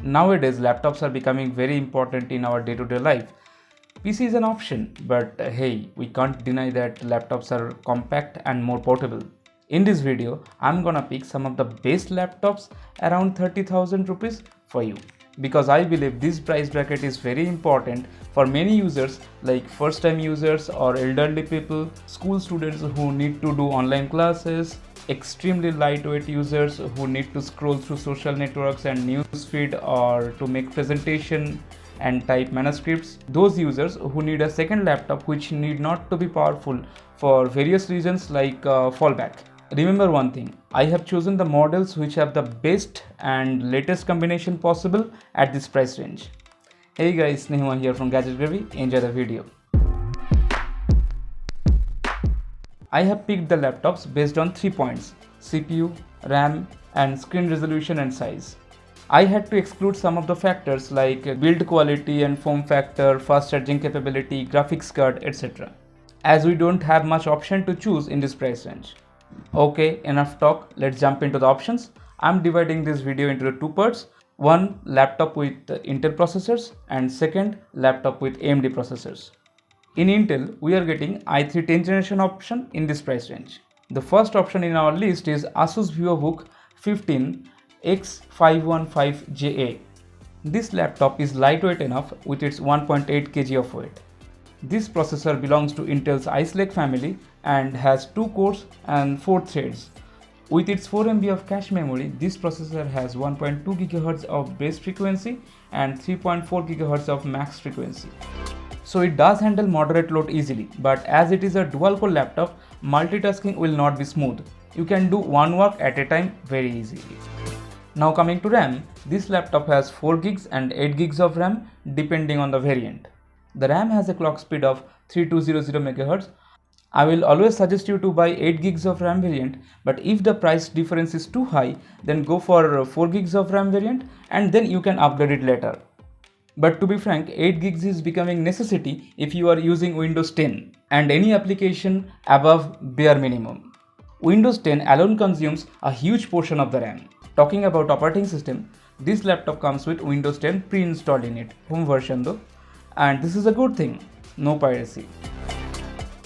Nowadays, laptops are becoming very important in our day-to-day life. PC is an option, but hey, we can't deny that laptops are compact and more portable. In this video, I'm gonna pick some of the best laptops around 30,000 rupees for you, because I believe this price bracket is very important for many users like first time users or elderly people, school students who need to do online classes, extremely lightweight users who need to scroll through social networks and news feed or to make presentation and type manuscripts, those users who need a second laptop which need not to be powerful for various reasons like fallback. Remember one thing, I have chosen the models which have the best and latest combination possible at this price range. Hey guys, Nehuma here from Gadget Gravy. Enjoy the video. I have picked the laptops based on 3 points: CPU, RAM and screen resolution and size. I had to exclude some of the factors like build quality and form factor, fast charging capability, graphics card, etc. as we don't have much option to choose in this price range. Okay, enough talk, let's jump into the options. I'm dividing this video into two parts. One, laptop with Intel processors, and second, laptop with AMD processors. In Intel, we are getting i3 10th generation option in this price range. The first option in our list is Asus VivoBook 15 X515JA. This laptop is lightweight enough with its 1.8 kg of weight. This processor belongs to Intel's Ice Lake family and has 2 cores and 4 threads. With its 4 MB of cache memory, this processor has 1.2 GHz of base frequency and 3.4 GHz of max frequency. So it does handle moderate load easily, but as it is a dual core laptop, multitasking will not be smooth. You can do one work at a time very easily. Now coming to RAM, this laptop has 4 gigs and 8 gigs of RAM depending on the variant. The RAM has a clock speed of 3200 MHz. I will always suggest you to buy 8 gigs of RAM variant, but if the price difference is too high, then go for 4 gigs of RAM variant and then you can upgrade it later. But to be frank, 8 gigs is becoming necessity if you are using Windows 10 and any application above bare minimum. Windows 10 alone consumes a huge portion of the RAM. Talking about operating system, this laptop comes with Windows 10 pre-installed in it, home version though, and this is a good thing, no piracy.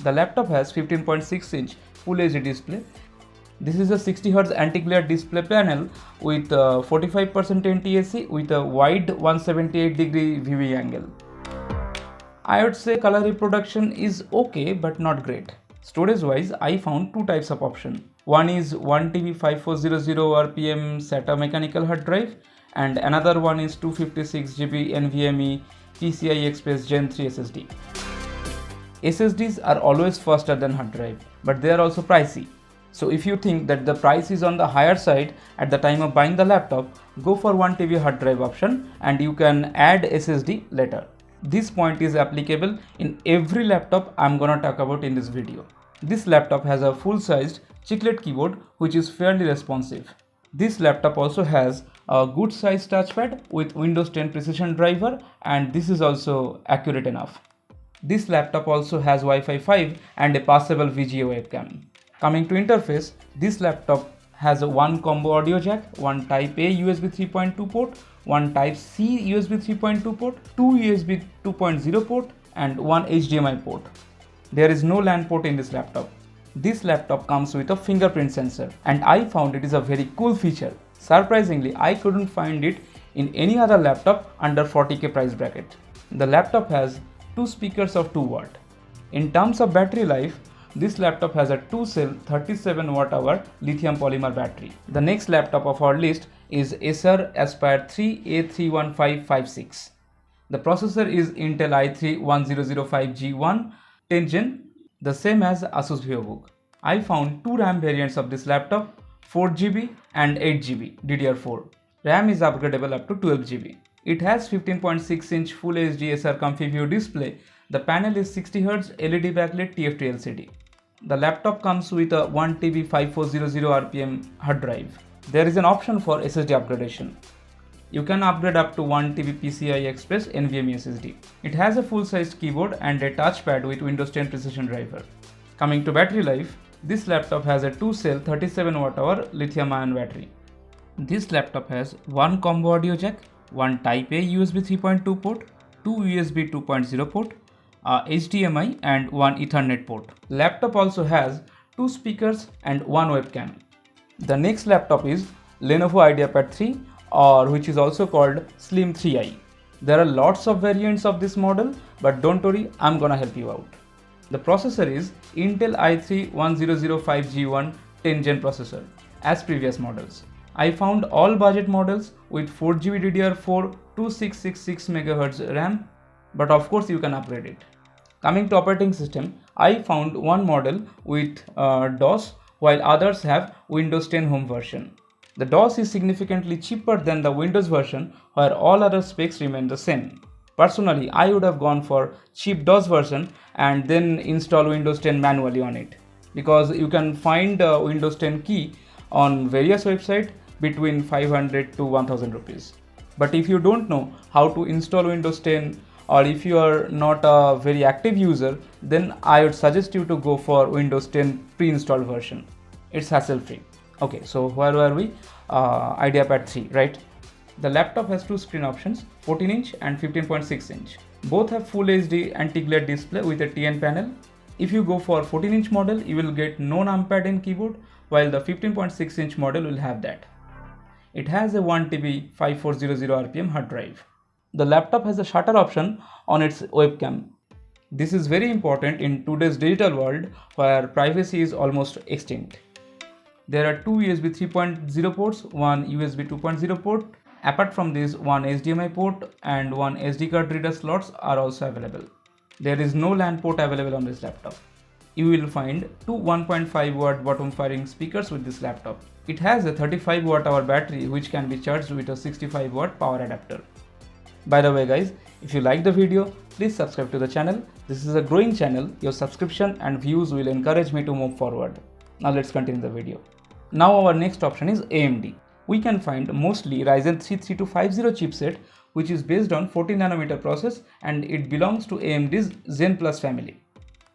The laptop has 15.6-inch Full HD display. This is a 60Hz anti-glare display panel with 45% NTSC with a wide 178-degree viewing angle. I would say color reproduction is okay but not great. Storage wise, I found two types of option. One is 1TB 5400 RPM SATA mechanical hard drive and another one is 256GB NVMe PCI Express Gen 3 SSD. SSDs are always faster than hard drive, but they are also pricey. So if you think that the price is on the higher side at the time of buying the laptop, go for 1TB hard drive option and you can add SSD later. This point is applicable in every laptop I'm gonna talk about in this video. This laptop has a full-sized chiclet keyboard which is fairly responsive. This laptop also has a good sized touchpad with Windows 10 Precision driver and this is also accurate enough. This laptop also has Wi-Fi 5 and a passable VGA webcam. Coming to interface, this laptop has a one combo audio jack, one Type A USB 3.2 port, one Type C USB 3.2 port, two USB 2.0 port and one HDMI port. There is no LAN port in this laptop. This laptop comes with a fingerprint sensor and I found it is a very cool feature. Surprisingly, I couldn't find it in any other laptop under 40k price bracket. The laptop has two speakers of 2 watt. In terms of battery life, this laptop has a 2-cell 37 Wh lithium polymer battery. The next laptop of our list is Acer Aspire 3 A31556. The processor is Intel i3 1005G1 10th Gen, the same as Asus VivoBook. I found two RAM variants of this laptop, 4GB and 8GB DDR4. RAM is upgradable up to 12GB. It has 15.6-inch Full HD SR Comfy View display. The panel is 60Hz LED backlit TFT LCD. The laptop comes with a 1TB 5400 RPM hard drive. There is an option for SSD upgradation. You can upgrade up to 1TB PCI Express NVMe SSD. It has a full-sized keyboard and a touchpad with Windows 10 Precision driver. Coming to battery life, this laptop has a 2-cell 37 Wh lithium-ion battery. This laptop has one combo audio jack, one Type A USB 3.2 port, two USB 2.0 port, a HDMI and one Ethernet port. Laptop also has two speakers and one webcam. The next laptop is Lenovo IdeaPad 3, or which is also called Slim 3i. There are lots of variants of this model, but don't worry, I'm gonna help you out. The processor is Intel i3-1005G1 10th gen processor, as previous models. I found all budget models with 4GB DDR4 2666 MHz RAM, but of course you can upgrade it. Coming to operating system, I found one model with DOS, while others have Windows 10 Home version. The DOS is significantly cheaper than the Windows version, where all other specs remain the same. Personally, I would have gone for cheap DOS version and then install Windows 10 manually on it, because you can find Windows 10 key on various websites between 500 to 1000 rupees. But if you don't know how to install Windows 10, or if you are not a very active user, then I would suggest you to go for Windows 10 pre-installed version. It's hassle free. Okay, so where were we? IdeaPad 3, right? The laptop has two screen options, 14-inch and 15.6 inch. Both have Full HD anti-glare display with a TN panel. If you go for 14-inch model, you will get no numpad in keyboard, while the 15.6-inch model will have that. It has a 1TB 5400 RPM hard drive. The laptop has a shutter option on its webcam. This is very important in today's digital world where privacy is almost extinct. There are two USB 3.0 ports, one USB 2.0 port. Apart from this, one HDMI port and one SD card reader slots are also available. There is no LAN port available on this laptop. You will find two 1.5 watt bottom firing speakers with this laptop. It has a 35 watt hour battery which can be charged with a 65 watt power adapter. By the way guys, if you like the video, please subscribe to the channel. This is a growing channel. Your subscription and views will encourage me to move forward. Now let's continue the video. Now our next option is AMD. We can find mostly Ryzen 3 3250 chipset, which is based on 14nm process, and it belongs to AMD's Zen Plus family.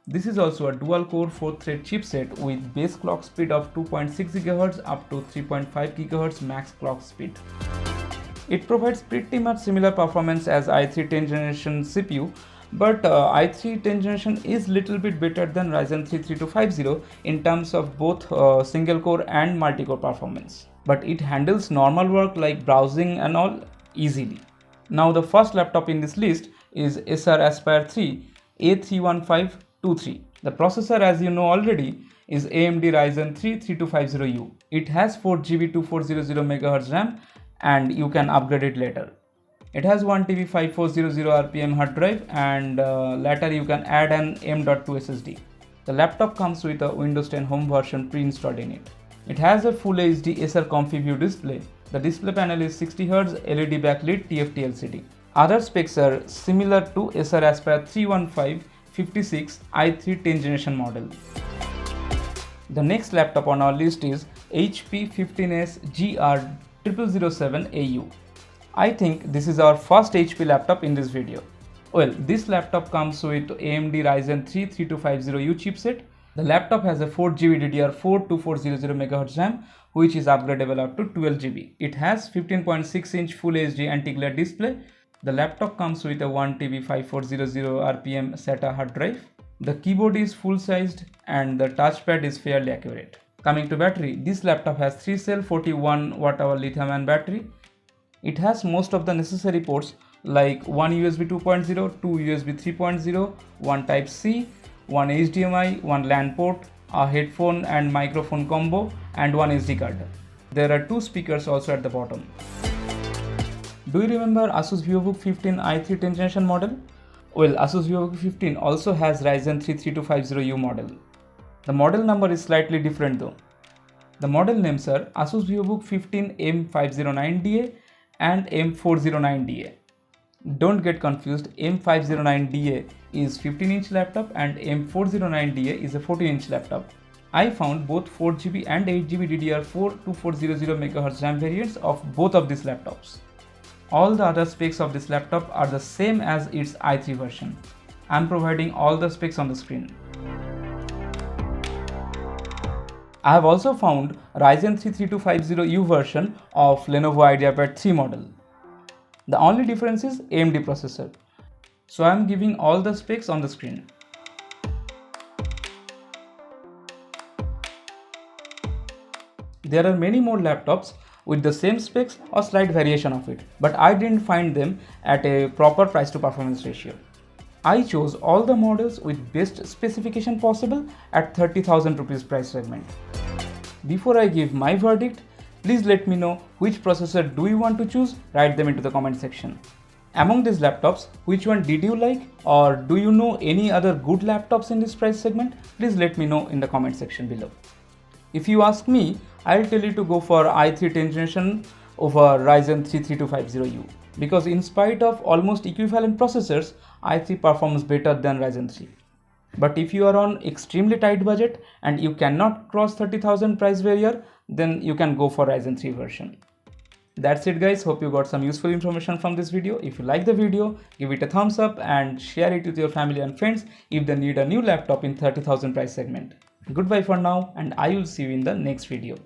This is also a dual-core 4-thread chipset with base clock speed of 2.6 GHz up to 3.5 GHz max clock speed. It provides pretty much similar performance as i3 10th generation CPU, but i3 10th generation is little bit better than Ryzen 3 3250 in terms of both single core and multi-core performance. But it handles normal work like browsing and all easily. Now the first laptop in this list is Acer Aspire 3 A31523. The processor, as you know already, is AMD Ryzen 3 3250U. It has 4GB 2400 MHz RAM and you can upgrade it later. It has 1TB 5400 RPM hard drive, and later you can add an M.2 SSD. The laptop comes with a Windows 10 Home version pre-installed in it. It has a Full HD Acer ComfyView display. The display panel is 60Hz LED backlit TFT LCD. Other specs are similar to Acer Aspire 31556 i3 10th generation model. The next laptop on our list is HP 15S GR0007AU. I think this is our first HP laptop in this video. Well, this laptop comes with AMD Ryzen 3 3250U chipset. The laptop has a 4GB DDR4 2400 MHz RAM, which is upgradable up to 12GB. It has 15.6-inch Full HD anti-glare display. The laptop comes with a 1TB 5400 RPM SATA hard drive. The keyboard is full-sized and the touchpad is fairly accurate. Coming to battery, this laptop has 3-cell 41 Wh lithium-ion battery. It has most of the necessary ports like one USB 2.0, two USB 3.0, one Type-C, one HDMI, one LAN port, a headphone and microphone combo, and one SD card. There are two speakers also at the bottom. Do you remember Asus VivoBook 15 i3 10th generation model? Well, Asus VivoBook 15 also has Ryzen 3 3250U model. The model number is slightly different though. The model names are Asus VivoBook 15 M509DA and M409DA. Don't get confused, M509DA is 15-inch laptop and M409DA is a 14-inch laptop. I found both 4GB and 8GB DDR4 2400 MHz RAM variants of both of these laptops. All the other specs of this laptop are the same as its i3 version. I am providing all the specs on the screen. I have also found Ryzen 3 3250U version of Lenovo IdeaPad 3 model. The only difference is AMD processor. So I am giving all the specs on the screen. There are many more laptops with the same specs or slight variation of it, but I didn't find them at a proper price to performance ratio. I chose all the models with best specification possible at 30,000 rupees price segment. Before I give my verdict, please let me know which processor do you want to choose, write them into the comment section. Among these laptops, which one did you like, or do you know any other good laptops in this price segment? Please let me know in the comment section below. If you ask me, I'll tell you to go for i3 10th generation over Ryzen 3 3250U, because in spite of almost equivalent processors, i3 performs better than Ryzen 3. But if you are on extremely tight budget and you cannot cross 30,000 price barrier, then you can go for Ryzen 3 version. That's it guys, hope you got some useful information from this video. If you like the video, give it a thumbs up and share it with your family and friends if they need a new laptop in 30,000 price segment. Goodbye for now, and I will see you in the next video.